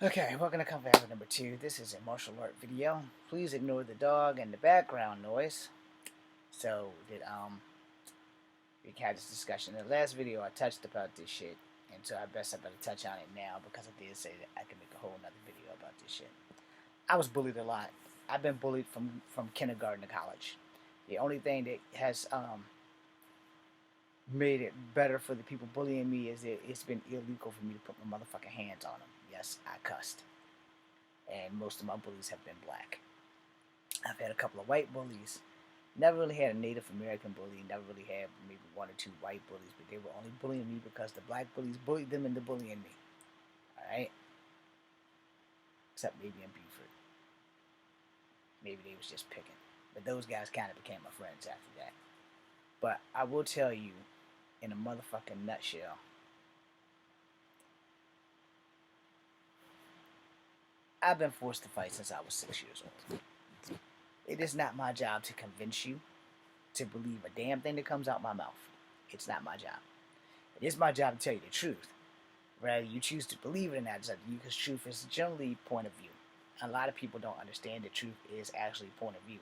Okay, welcome to Combat with number 2. This is a martial art video. Please ignore the dog and the background noise. So, we had this discussion. In the last video, I touched about this shit, and so I better touch on it now because I did say that I can make a whole nother video about this shit. I was bullied a lot. I've been bullied from kindergarten to college. The only thing that has made it better for the people bullying me is that it's been illegal for me to put my motherfucking hands on them. Yes, I cussed. And most of my bullies have been black. I've had a couple of white bullies. Never really had a Native American bully. Never really had maybe one or two white bullies, but they were only bullying me because the black bullies bullied them into bullying me. Alright? Except maybe in Beaufort. Maybe they was just picking. But those guys kind of became my friends after that. But I will tell you, in a motherfucking nutshell, I've been forced to fight since I was 6 years old. It is not my job to convince you to believe a damn thing that comes out my mouth. It's not my job. It is my job to tell you the truth. Whether you choose to believe it or not, it's up to you, because truth is generally point of view. A lot of people don't understand that truth is actually point of view,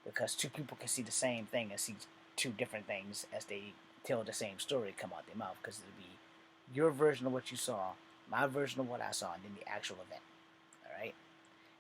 because two people can see the same thing and see two different things as they tell the same story come out their mouth, because it'll be your version of what you saw, my version of what I saw, and then the actual event. Alright?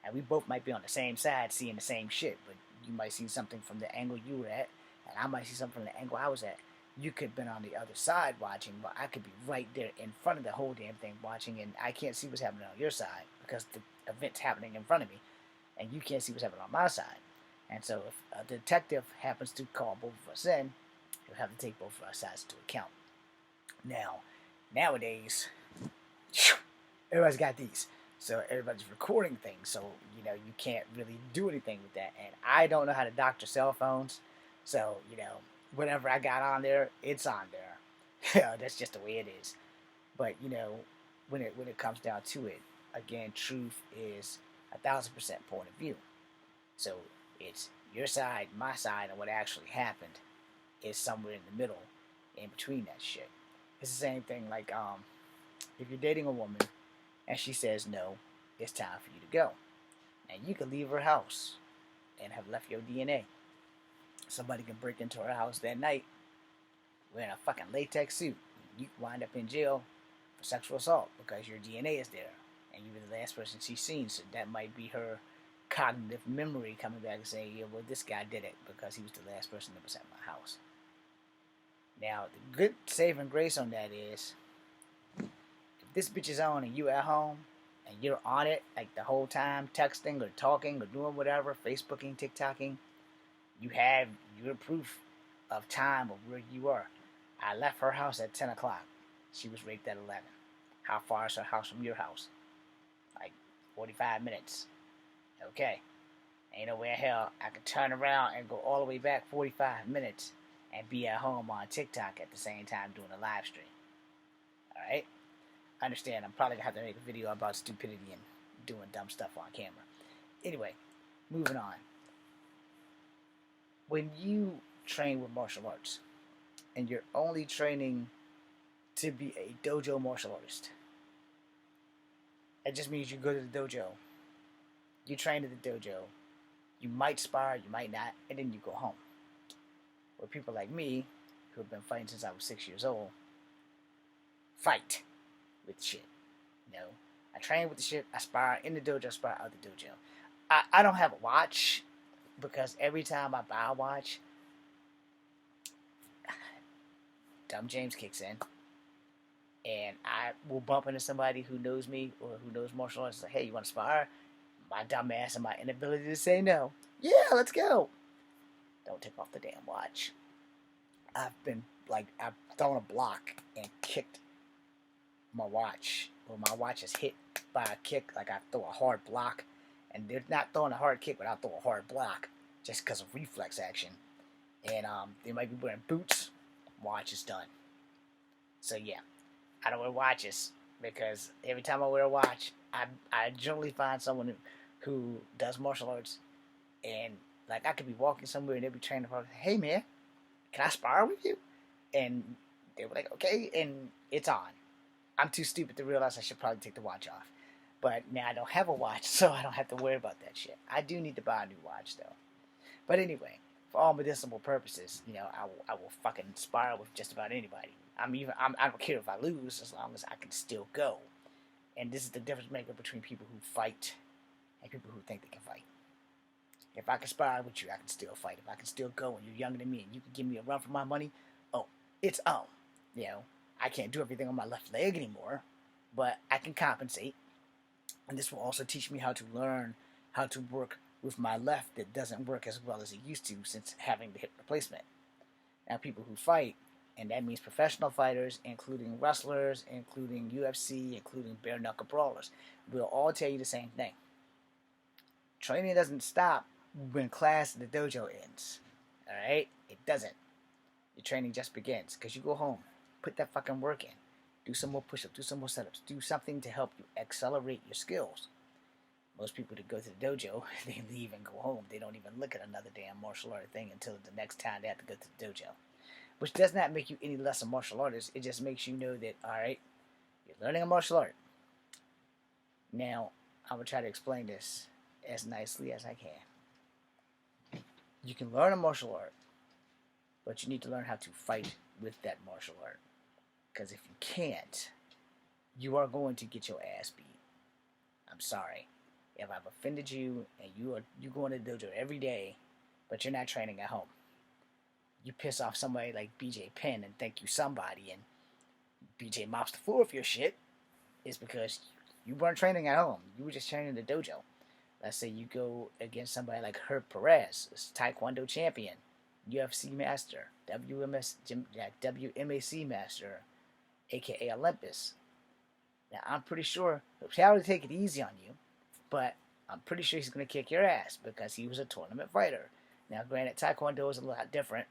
And we both might be on the same side seeing the same shit, but you might see something from the angle you were at, and I might see something from the angle I was at. You could have been on the other side watching, but I could be right there in front of the whole damn thing watching, and I can't see what's happening on your side because the event's happening in front of me, and you can't see what's happening on my side. And so if a detective happens to call both of us in, he'll have to take both of our sides into account. Now, nowadays, everybody's got these. So everybody's recording things, so you can't really do anything with that. And I don't know how to doctor cell phones, so whatever I got on there, it's on there. That's just the way it is. But when it comes down to it, again, truth is 1,000% point of view. So it's your side, my side, and what actually happened is somewhere in the middle, in between that shit. It's the same thing like if you're dating a woman and she says no, it's time for you to go. And you can leave her house and have left your DNA. Somebody can break into her house that night wearing a fucking latex suit. You can wind up in jail for sexual assault because your DNA is there. And you were the last person she's seen, so that might be her cognitive memory coming back and saying, yeah, well, this guy did it because he was the last person that was at my house. Now, the good saving grace on that is, if this bitch is on and you at home, and you're on it like the whole time, texting or talking or doing whatever, Facebooking, TikToking, you have your proof of time of where you are. I left her house at 10 o'clock. She was raped at 11. How far is her house from your house? Like 45 minutes. Okay. Ain't no way in hell I can turn around and go all the way back 45 minutes and be at home on TikTok at the same time doing a live stream. Alright? I understand, I'm probably going to have to make a video about stupidity and doing dumb stuff on camera. Anyway, moving on. When you train with martial arts, and you're only training to be a dojo martial artist, that just means you go to the dojo, you train at the dojo, you might spar, you might not, and then you go home. Where people like me, who have been fighting since I was 6 years old, fight with shit. I train with the shit, I spar in the dojo, I spar out the dojo. I don't have a watch, because every time I buy a watch, Dumb James kicks in, and I will bump into somebody who knows me or who knows martial arts, like, hey, you want to spar? My dumb ass and my inability to say no. Yeah, let's go. Don't take off the damn watch. I've thrown a block and kicked my watch. Well, my watch is hit by a kick, like I throw a hard block, and they're not throwing a hard kick, but I'll throw a hard block just because of reflex action. And they might be wearing boots. Watch is done. So yeah, I don't wear watches because every time I wear a watch, I generally find someone who does martial arts, and like I could be walking somewhere and they'll be training for, hey man, can I spar with you? And they were like, okay, and it's on. I'm too stupid to realize I should probably take the watch off. But now I don't have a watch, so I don't have to worry about that shit. I do need to buy a new watch though. But anyway, for all medicinal purposes, I will fucking spar with just about anybody. I don't care if I lose as long as I can still go. And this is the difference maker between people who fight and people who think they can fight. If I can spar with you, I can still fight. If I can still go and you're younger than me and you can give me a run for my money, oh, it's on. I can't do everything on my left leg anymore, but I can compensate. And this will also teach me how to learn how to work with my left that doesn't work as well as it used to since having the hip replacement. Now, people who fight, and that means professional fighters, including wrestlers, including UFC, including bare knuckle brawlers, will all tell you the same thing. Training doesn't stop when class in the dojo ends. Alright? It doesn't. Your training just begins. Because you go home, put that fucking work in. Do some more push-ups, do some more setups. Do something to help you accelerate your skills. Most people that go to the dojo, they leave and go home. They don't even look at another damn martial art thing until the next time they have to go to the dojo. Which does not make you any less a martial artist. It just makes you know that, alright, you're learning a martial art. Now, I'm going to try to explain this as nicely as I can. You can learn a martial art, but you need to learn how to fight with that martial art. Because if you can't, you are going to get your ass beat. I'm sorry. If I've offended you and you go in the dojo every day, but you're not training at home. You piss off somebody like BJ Penn and think you somebody, and BJ mops the floor with your shit, is because you weren't training at home. You were just training in the dojo. Let's say you go against somebody like Herb Perez, Taekwondo champion, UFC master, WMAC master, aka Olympus. Now, I'm pretty sure he'll probably take it easy on you, but I'm pretty sure he's going to kick your ass because he was a tournament fighter. Now, granted, Taekwondo is a lot different,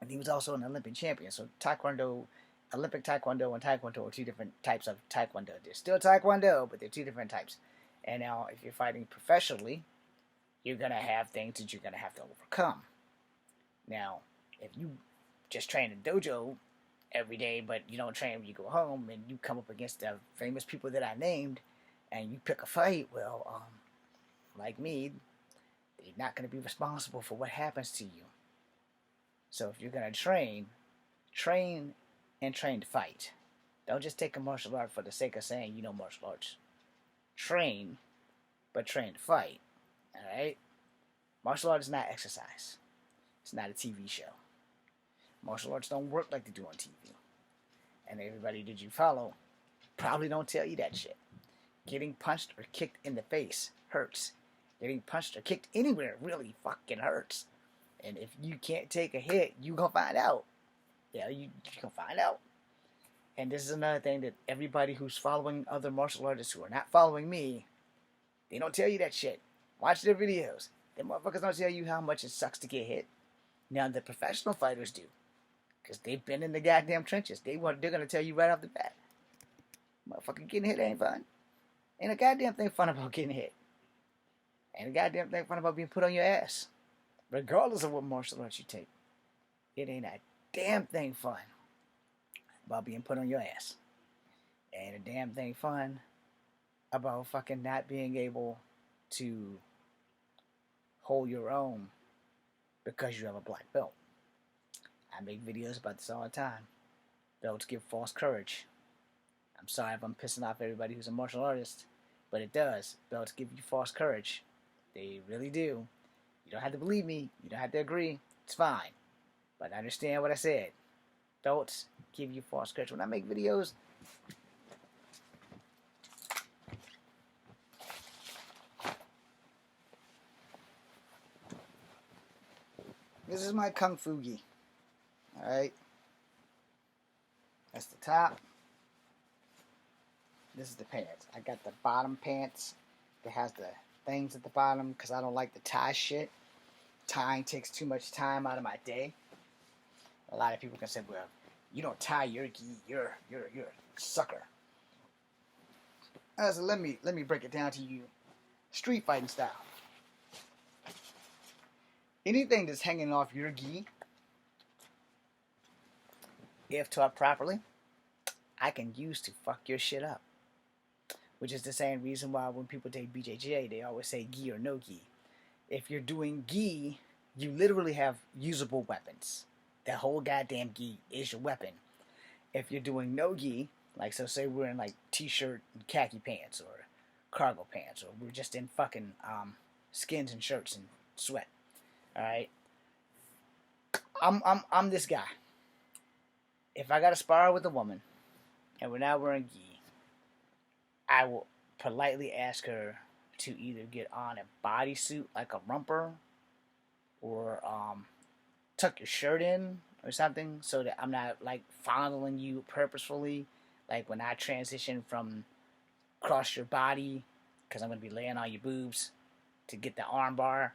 and he was also an Olympic champion. So, Taekwondo, Olympic Taekwondo, and Taekwondo are two different types of Taekwondo. They're still Taekwondo, but they're two different types. And now, if you're fighting professionally, you're going to have things that you're going to have to overcome. Now, if you just train in dojo every day, but you don't train when you go home, and you come up against the famous people that I named, and you pick a fight, well, like me, they're not going to be responsible for what happens to you. So if you're going to train and train to fight. Don't just take a martial art for the sake of saying you know martial arts. Train, but train to fight. Alright? Martial art is not exercise. It's not a TV show. Martial arts don't work like they do on TV. And everybody that you follow probably don't tell you that shit. Getting punched or kicked in the face hurts. Getting punched or kicked anywhere really fucking hurts. And if you can't take a hit, you gonna find out. Yeah, you gonna find out. And this is another thing that everybody who's following other martial artists who are not following me, they don't tell you that shit. Watch their videos. Them motherfuckers don't tell you how much it sucks to get hit. Now the professional fighters do. Because they've been in the goddamn trenches. They're going to tell you right off the bat. Motherfucker, getting hit ain't fun. Ain't a goddamn thing fun about getting hit. Ain't a goddamn thing fun about being put on your ass. Regardless of what martial arts you take. It ain't a damn thing fun about being put on your ass. Ain't a damn thing fun about fucking not being able to hold your own because you have a black belt. I make videos about this all the time. Belts give false courage. I'm sorry if I'm pissing off everybody who's a martial artist, but it does. Belts give you false courage. They really do. You don't have to believe me. You don't have to agree. It's fine. But understand what I said. Belts give you false courage. When I make videos, this is my Kung Fu gi. Alright. That's the top. This is the pants. I got the bottom pants that has the things at the bottom because I don't like the tie shit. Tying takes too much time out of my day. A lot of people can say, well, you don't tie your gi, you're a sucker. So let me break it down to you street fighting style. Anything that's hanging off your gi, if taught properly, I can use to fuck your shit up. which is the same reason why when people take BJJ, they always say gi or no gi. If you're doing gi, you literally have usable weapons. That whole goddamn gi is your weapon. If you're doing no gi, like so say we're in like t-shirt and khaki pants or cargo pants, or we're just in fucking skins and shirts and sweat. All right, I'm this guy. If I got to spar with a woman and we're not wearing gi, I will politely ask her to either get on a bodysuit like a romper or tuck your shirt in or something so that I'm not like fondling you purposefully. Like when I transition from cross your body, because I'm going to be laying on your boobs to get the arm bar.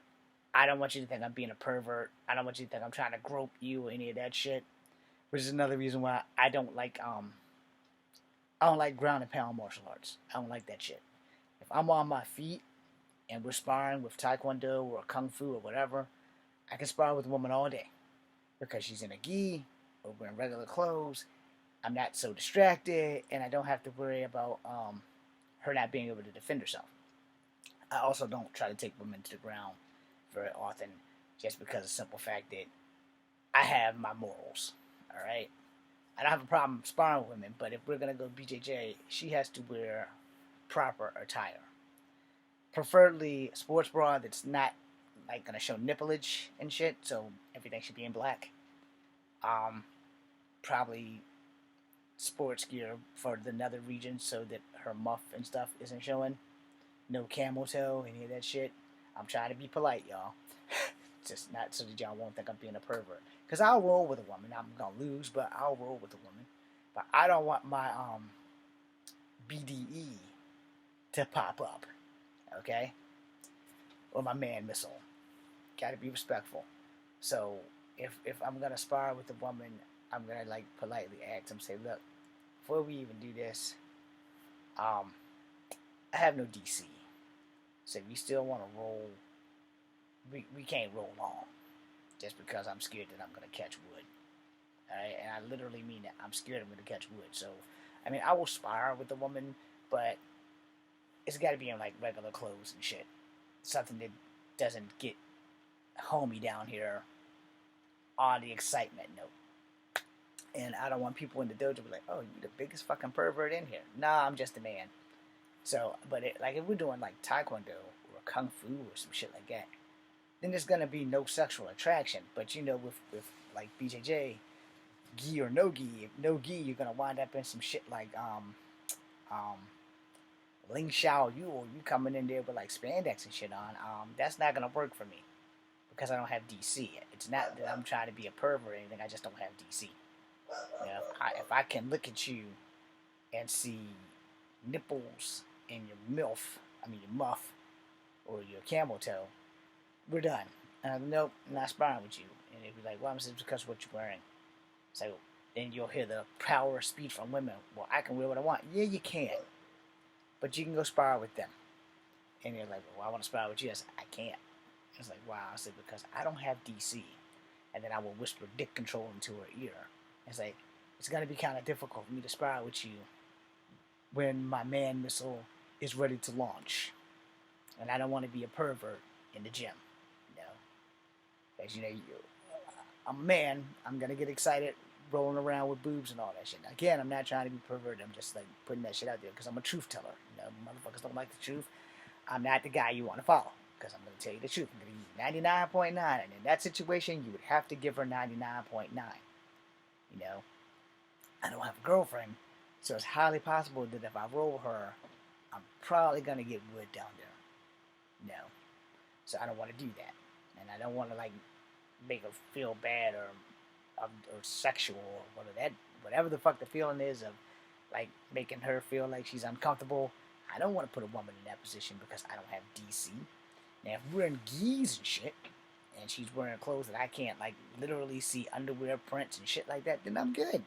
I don't want you to think I'm being a pervert. I don't want you to think I'm trying to grope you or any of that shit. Which is another reason why I don't like ground and pound martial arts. I don't like that shit. If I'm on my feet and we're sparring with Taekwondo or Kung Fu or whatever, I can spar with a woman all day. Because she's in a gi or wearing regular clothes. I'm not so distracted and I don't have to worry about her not being able to defend herself. I also don't try to take women to the ground very often just because of the simple fact that I have my morals. Alright? I don't have a problem sparring with women, but if we're going to go BJJ, she has to wear proper attire. Preferably a sports bra that's not like going to show nippleage and shit, so everything should be in black. Probably sports gear for the nether region so that her muff and stuff isn't showing. No camel toe, any of that shit. I'm trying to be polite, y'all. Just not so that y'all won't think I'm being a pervert. Because I'll roll with a woman. I'm going to lose, but I'll roll with a woman. But I don't want my BDE to pop up. Okay? Or my man missile. Gotta be respectful. So, if I'm going to spar with a woman, I'm going to like politely ask them, say, look, before we even do this, I have no DC. So if you still want to roll, we can't roll long. Just because I'm scared that I'm going to catch wood. Alright? And I literally mean that. I'm scared I'm going to catch wood. So, I mean, I will spar with the woman, but it's got to be in like regular clothes and shit. Something that doesn't get homey down here on the excitement note. And I don't want people in the dojo to be like, oh, you the biggest fucking pervert in here. Nah, I'm just a man. So, but like if we're doing like Taekwondo or Kung Fu or some shit like that, then there's gonna be no sexual attraction. But you know, with like BJJ, gi or no gi, if no gi, you're gonna wind up in some shit like Ling Xiao Yu, or you coming in there with like spandex and shit on. That's not gonna work for me because I don't have DC. It's not that I'm trying to be a pervert or anything. I just don't have DC. You know, if I can look at you and see nipples in your muff, or your camel toe, we're done. Nope, I'm not sparring with you. And they'd be like, well, it's because of what you're wearing. So then you'll hear the power of speech from women. Well, I can wear what I want. Yeah, you can. But you can go spar with them. And they're like, well, I want to spar with you. I said, I can't. It's like, wow. I said, because I don't have DC. And then I will whisper dick control into her ear. It's like, it's going to be kind of difficult for me to spar with you when my man missile is ready to launch. And I don't want to be a pervert in the gym. You know? Because, you know, I'm a man. I'm going to get excited rolling around with boobs and all that shit. Now, again, I'm not trying to be perverted. I'm just, like, putting that shit out there because I'm a truth teller. You know, motherfuckers don't like the truth. I'm not the guy you want to follow because I'm going to tell you the truth. I'm going to use 99.9. And in that situation, you would have to give her 99.9. You know? I don't have a girlfriend, so it's highly possible that if I roll her, I'm probably going to get wood down there. No. So I don't want to do that. And I don't want to, like, make her feel bad or sexual or whatever the fuck the feeling is of, like, making her feel like she's uncomfortable. I don't want to put a woman in that position because I don't have DC. Now, if we're in gis and shit, and she's wearing clothes that I can't, like, literally see underwear prints and shit like that, then I'm good.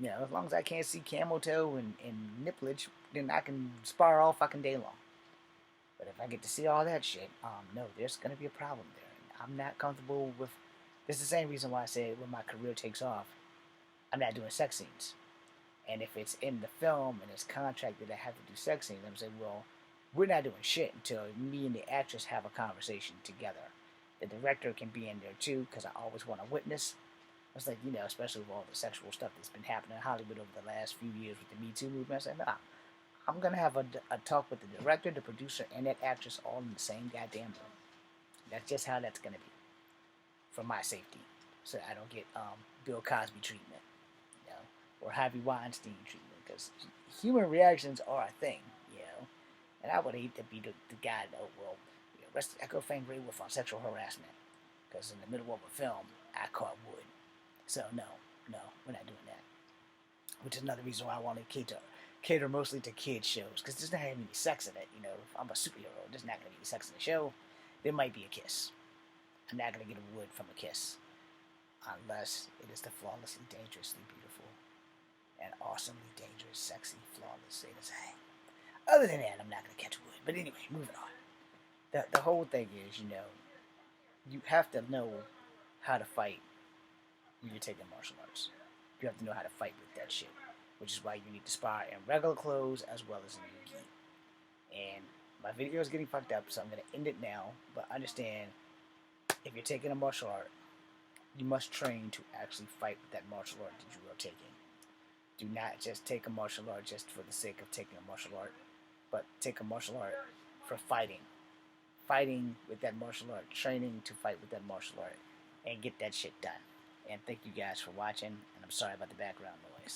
You know, as long as I can't see camel toe and nippleage, then I can spar all fucking day long. But if I get to see all that shit, no, there's going to be a problem there. I'm not comfortable with... This is the same reason why I said when my career takes off, I'm not doing sex scenes. And if it's in the film and it's contracted that I have to do sex scenes, I'm saying, well, we're not doing shit until me and the actress have a conversation together. The director can be in there too, because I always want to witness. It's like, especially with all the sexual stuff that's been happening in Hollywood over the last few years with the Me Too movement. I said, nah, I'm going to have a talk with the director, the producer, and that actress all in the same goddamn room. That's just how that's going to be for my safety, so I don't get Bill Cosby treatment, or Harvey Weinstein treatment, because human reactions are a thing, and I would hate to be the guy that, well, arrested Echo Fang Grey Wolf on sexual harassment, because in the middle of a film, I caught wood. So, no, we're not doing that. Which is another reason why I want to cater mostly to kids shows, because there's not going to be sex in it. If I'm a superhero, there's not going to be sex in the show. There might be a kiss. I'm not going to get a wood from a kiss, unless it is the flawlessly, dangerously beautiful, and awesomely dangerous, sexy, flawless Zeta Zhang. Other than that, I'm not going to catch wood. But anyway, moving on. The whole thing is, you have to know how to fight when you're taking martial arts. You have to know how to fight with that shit, which is why you need to spar in regular clothes as well as in your gi. And my video is getting fucked up, so I'm going to end it now. But understand, if you're taking a martial art, you must train to actually fight with that martial art that you are taking. Do not just take a martial art just for the sake of taking a martial art, but take a martial art for fighting. Fighting with that martial art, training to fight with that martial art, and get that shit done. And thank you guys for watching, and I'm sorry about the background noise.